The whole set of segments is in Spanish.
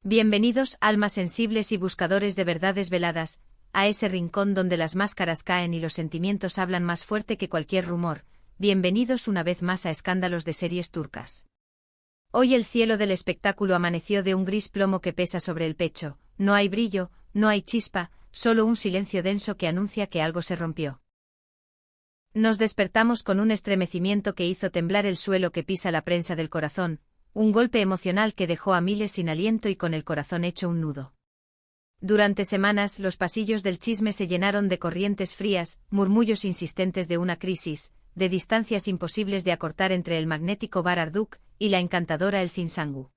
Bienvenidos, almas sensibles y buscadores de verdades veladas, a ese rincón donde las máscaras caen y los sentimientos hablan más fuerte que cualquier rumor. Bienvenidos una vez más a Escándalos de Series Turcas. Hoy el cielo del espectáculo amaneció de un gris plomo que pesa sobre el pecho, no hay brillo, no hay chispa, solo un silencio denso que anuncia que algo se rompió. Nos despertamos con un estremecimiento que hizo temblar el suelo que pisa la prensa del corazón, un golpe emocional que dejó a miles sin aliento y con el corazón hecho un nudo. Durante semanas los pasillos del chisme se llenaron de corrientes frías, murmullos insistentes de una crisis, de distancias imposibles de acortar entre el magnético Bar Arduk y la encantadora Elçin Sangu.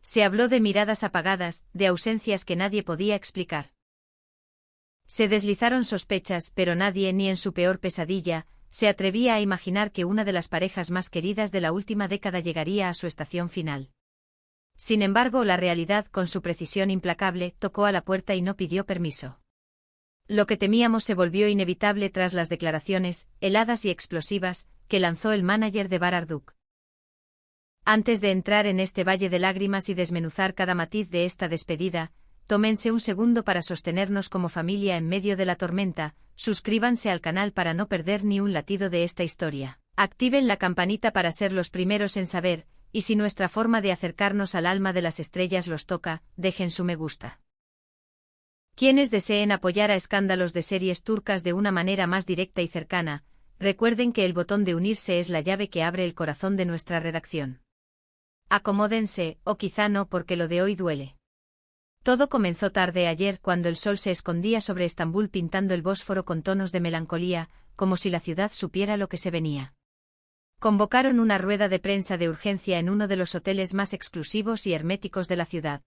Se habló de miradas apagadas, de ausencias que nadie podía explicar. Se deslizaron sospechas, pero nadie, ni en su peor pesadilla, se atrevía a imaginar que una de las parejas más queridas de la última década llegaría a su estación final. Sin embargo, la realidad, con su precisión implacable, tocó a la puerta y no pidió permiso. Lo que temíamos se volvió inevitable tras las declaraciones, heladas y explosivas, que lanzó el mánager de Bar Arduk. Antes de entrar en este valle de lágrimas y desmenuzar cada matiz de esta despedida, tómense un segundo para sostenernos como familia en medio de la tormenta. Suscríbanse al canal para no perder ni un latido de esta historia. Activen la campanita para ser los primeros en saber, y si nuestra forma de acercarnos al alma de las estrellas los toca, dejen su me gusta. Quienes deseen apoyar a Escándalos de Series Turcas de una manera más directa y cercana, recuerden que el botón de unirse es la llave que abre el corazón de nuestra redacción. Acomódense, o quizá no porque lo de hoy duele. Todo comenzó tarde ayer cuando el sol se escondía sobre Estambul pintando el Bósforo con tonos de melancolía, como si la ciudad supiera lo que se venía. Convocaron una rueda de prensa de urgencia en uno de los hoteles más exclusivos y herméticos de la ciudad.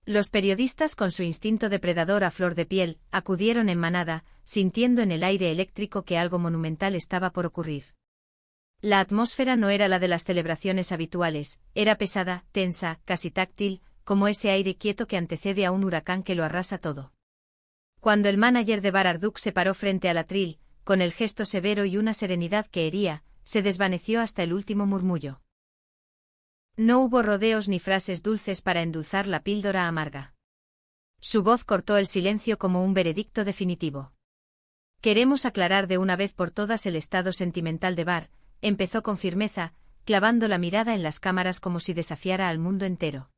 Los periodistas, con su instinto depredador a flor de piel, acudieron en manada, sintiendo en el aire eléctrico que algo monumental estaba por ocurrir. La atmósfera no era la de las celebraciones habituales, era pesada, tensa, casi táctil, como ese aire quieto que antecede a un huracán que lo arrasa todo. Cuando el mánager de Bar Arduk se paró frente al atril, con el gesto severo y una serenidad que hería, se desvaneció hasta el último murmullo. No hubo rodeos ni frases dulces para endulzar la píldora amarga. Su voz cortó el silencio como un veredicto definitivo. Queremos aclarar de una vez por todas el estado sentimental de Bar, empezó con firmeza, clavando la mirada en las cámaras como si desafiara al mundo entero.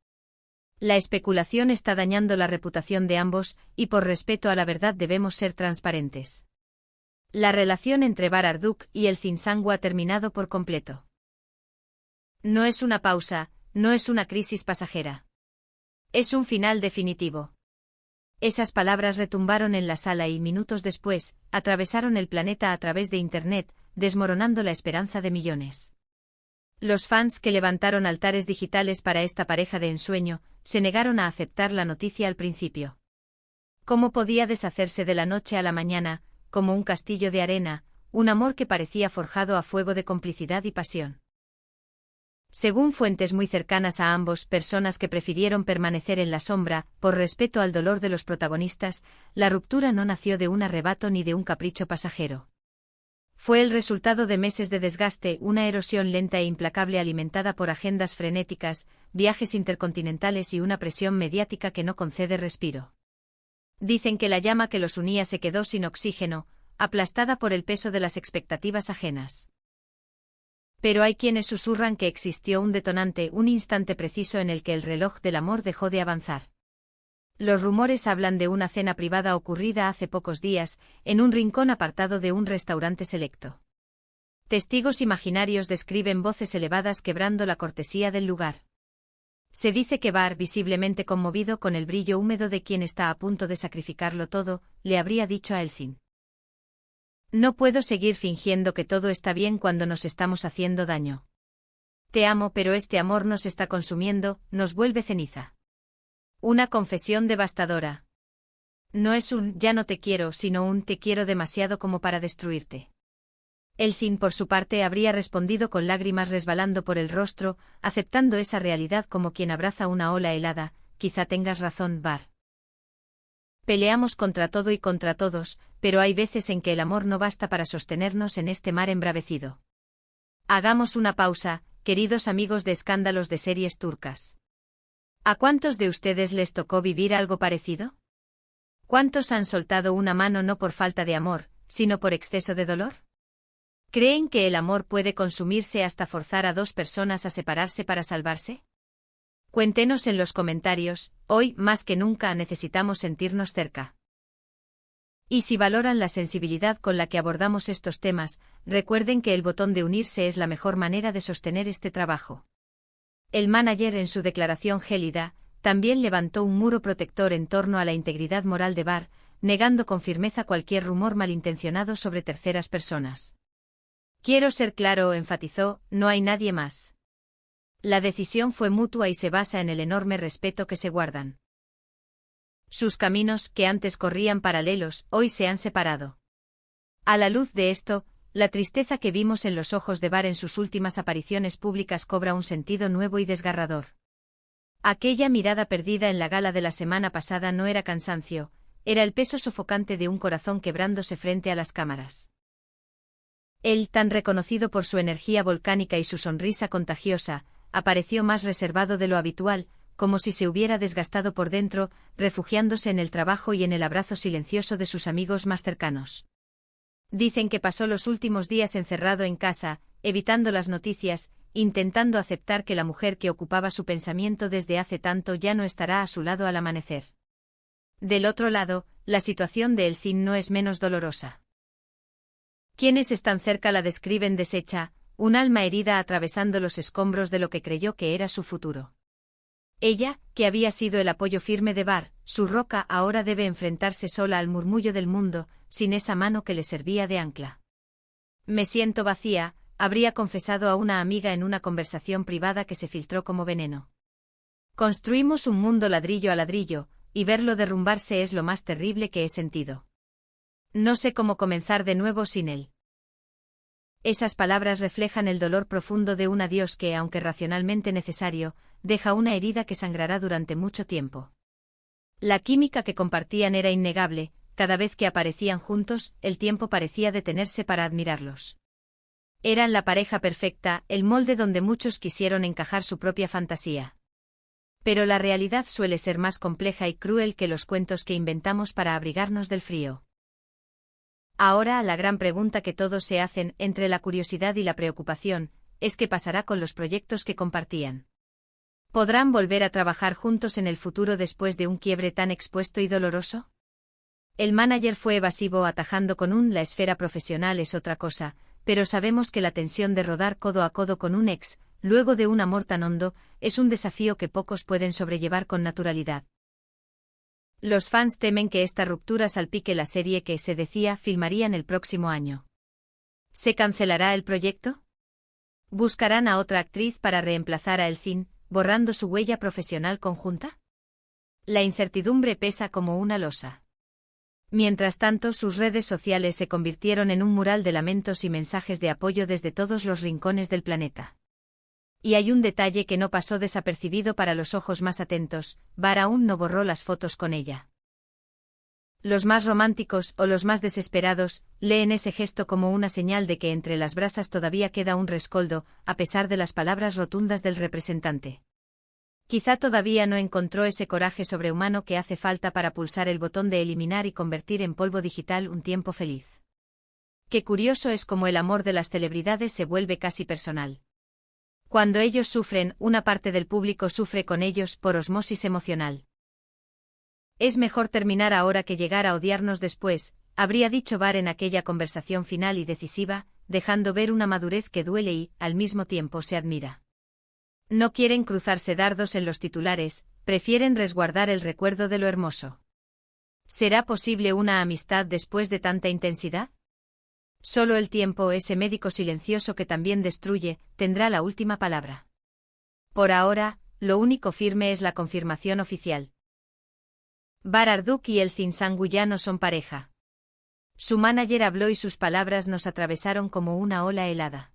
La especulación está dañando la reputación de ambos, y por respeto a la verdad debemos ser transparentes. La relación entre Bar Arduk y Elçin Sangu ha terminado por completo. No es una pausa, no es una crisis pasajera. Es un final definitivo. Esas palabras retumbaron en la sala y minutos después, atravesaron el planeta a través de Internet, desmoronando la esperanza de millones. Los fans que levantaron altares digitales para esta pareja de ensueño, se negaron a aceptar la noticia al principio. ¿Cómo podía deshacerse de la noche a la mañana, como un castillo de arena, un amor que parecía forjado a fuego de complicidad y pasión? Según fuentes muy cercanas a ambos, personas que prefirieron permanecer en la sombra, por respeto al dolor de los protagonistas, la ruptura no nació de un arrebato ni de un capricho pasajero. Fue el resultado de meses de desgaste, una erosión lenta e implacable alimentada por agendas frenéticas, viajes intercontinentales y una presión mediática que no concede respiro. Dicen que la llama que los unía se quedó sin oxígeno, aplastada por el peso de las expectativas ajenas. Pero hay quienes susurran que existió un detonante, un instante preciso en el que el reloj del amor dejó de avanzar. Los rumores hablan de una cena privada ocurrida hace pocos días, en un rincón apartado de un restaurante selecto. Testigos imaginarios describen voces elevadas quebrando la cortesía del lugar. Se dice que Bar, visiblemente conmovido con el brillo húmedo de quien está a punto de sacrificarlo todo, le habría dicho a Elçin: «No puedo seguir fingiendo que todo está bien cuando nos estamos haciendo daño. Te amo, pero este amor nos está consumiendo, nos vuelve ceniza». Una confesión devastadora. No es un «ya no te quiero», sino un «te quiero demasiado como para destruirte». Elçin, por su parte, habría respondido con lágrimas resbalando por el rostro, aceptando esa realidad como quien abraza una ola helada: «Quizá tengas razón, Bar. Peleamos contra todo y contra todos, pero hay veces en que el amor no basta para sostenernos en este mar embravecido». Hagamos una pausa, queridos amigos de Escándalos de Series Turcas. ¿A cuántos de ustedes les tocó vivir algo parecido? ¿Cuántos han soltado una mano no por falta de amor, sino por exceso de dolor? ¿Creen que el amor puede consumirse hasta forzar a dos personas a separarse para salvarse? Cuéntenos en los comentarios, hoy más que nunca necesitamos sentirnos cerca. Y si valoran la sensibilidad con la que abordamos estos temas, recuerden que el botón de unirse es la mejor manera de sostener este trabajo. El manager en su declaración gélida, también levantó un muro protector en torno a la integridad moral de Barr, negando con firmeza cualquier rumor malintencionado sobre terceras personas. Quiero ser claro, enfatizó, no hay nadie más. La decisión fue mutua y se basa en el enorme respeto que se guardan. Sus caminos, que antes corrían paralelos, hoy se han separado. A la luz de esto, la tristeza que vimos en los ojos de Barr en sus últimas apariciones públicas cobra un sentido nuevo y desgarrador. Aquella mirada perdida en la gala de la semana pasada no era cansancio, era el peso sofocante de un corazón quebrándose frente a las cámaras. Él, tan reconocido por su energía volcánica y su sonrisa contagiosa, apareció más reservado de lo habitual, como si se hubiera desgastado por dentro, refugiándose en el trabajo y en el abrazo silencioso de sus amigos más cercanos. Dicen que pasó los últimos días encerrado en casa, evitando las noticias, intentando aceptar que la mujer que ocupaba su pensamiento desde hace tanto ya no estará a su lado al amanecer. Del otro lado, la situación de Elcin no es menos dolorosa. Quienes están cerca la describen deshecha, un alma herida atravesando los escombros de lo que creyó que era su futuro. Ella, que había sido el apoyo firme de Barr, su roca, ahora debe enfrentarse sola al murmullo del mundo, sin esa mano que le servía de ancla. Me siento vacía, habría confesado a una amiga en una conversación privada que se filtró como veneno. Construimos un mundo ladrillo a ladrillo, y verlo derrumbarse es lo más terrible que he sentido. No sé cómo comenzar de nuevo sin él. Esas palabras reflejan el dolor profundo de un adiós que, aunque racionalmente necesario, deja una herida que sangrará durante mucho tiempo. La química que compartían era innegable, cada vez que aparecían juntos, el tiempo parecía detenerse para admirarlos. Eran la pareja perfecta, el molde donde muchos quisieron encajar su propia fantasía. Pero la realidad suele ser más compleja y cruel que los cuentos que inventamos para abrigarnos del frío. Ahora la gran pregunta que todos se hacen, entre la curiosidad y la preocupación, es qué pasará con los proyectos que compartían. ¿Podrán volver a trabajar juntos en el futuro después de un quiebre tan expuesto y doloroso? El manager fue evasivo atajando con la esfera profesional es otra cosa, pero sabemos que la tensión de rodar codo a codo con un ex, luego de un amor tan hondo, es un desafío que pocos pueden sobrellevar con naturalidad. Los fans temen que esta ruptura salpique la serie que, se decía, filmarían el próximo año. ¿Se cancelará el proyecto? ¿Buscarán a otra actriz para reemplazar a Elcin, borrando su huella profesional conjunta? La incertidumbre pesa como una losa. Mientras tanto, sus redes sociales se convirtieron en un mural de lamentos y mensajes de apoyo desde todos los rincones del planeta. Y hay un detalle que no pasó desapercibido para los ojos más atentos: Barr aún no borró las fotos con ella. Los más románticos, o los más desesperados, leen ese gesto como una señal de que entre las brasas todavía queda un rescoldo, a pesar de las palabras rotundas del representante. Quizá todavía no encontró ese coraje sobrehumano que hace falta para pulsar el botón de eliminar y convertir en polvo digital un tiempo feliz. Qué curioso es cómo el amor de las celebridades se vuelve casi personal. Cuando ellos sufren, una parte del público sufre con ellos por osmosis emocional. Es mejor terminar ahora que llegar a odiarnos después, habría dicho Barr en aquella conversación final y decisiva, dejando ver una madurez que duele y, al mismo tiempo, se admira. No quieren cruzarse dardos en los titulares, prefieren resguardar el recuerdo de lo hermoso. ¿Será posible una amistad después de tanta intensidad? Solo el tiempo, ese médico silencioso que también destruye, tendrá la última palabra. Por ahora, lo único firme es la confirmación oficial. Barr Arduk y Elcin Sangu ya no son pareja. Su manager habló y sus palabras nos atravesaron como una ola helada.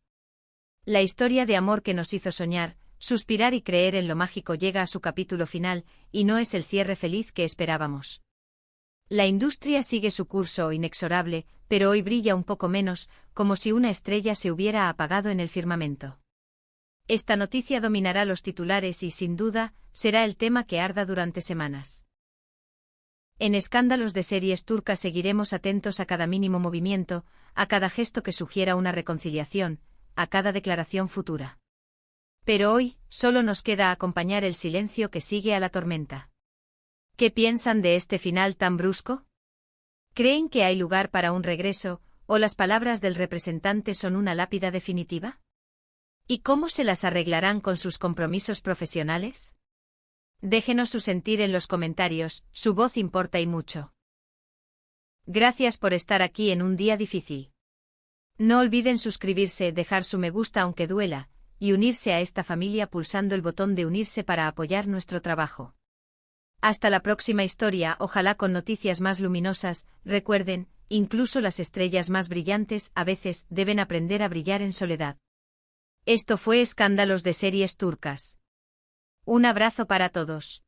La historia de amor que nos hizo soñar, suspirar y creer en lo mágico llega a su capítulo final, y no es el cierre feliz que esperábamos. La industria sigue su curso inexorable, pero hoy brilla un poco menos, como si una estrella se hubiera apagado en el firmamento. Esta noticia dominará los titulares y, sin duda, será el tema que arda durante semanas. En Escándalos de Series Turcas seguiremos atentos a cada mínimo movimiento, a cada gesto que sugiera una reconciliación, a cada declaración futura. Pero hoy, solo nos queda acompañar el silencio que sigue a la tormenta. ¿Qué piensan de este final tan brusco? ¿Creen que hay lugar para un regreso, o las palabras del representante son una lápida definitiva? ¿Y cómo se las arreglarán con sus compromisos profesionales? Déjenos su sentir en los comentarios, su voz importa y mucho. Gracias por estar aquí en un día difícil. No olviden suscribirse, dejar su me gusta aunque duela, y unirse a esta familia pulsando el botón de unirse para apoyar nuestro trabajo. Hasta la próxima historia, ojalá con noticias más luminosas. Recuerden, incluso las estrellas más brillantes a veces deben aprender a brillar en soledad. Esto fue Escándalos de Series Turcas. Un abrazo para todos.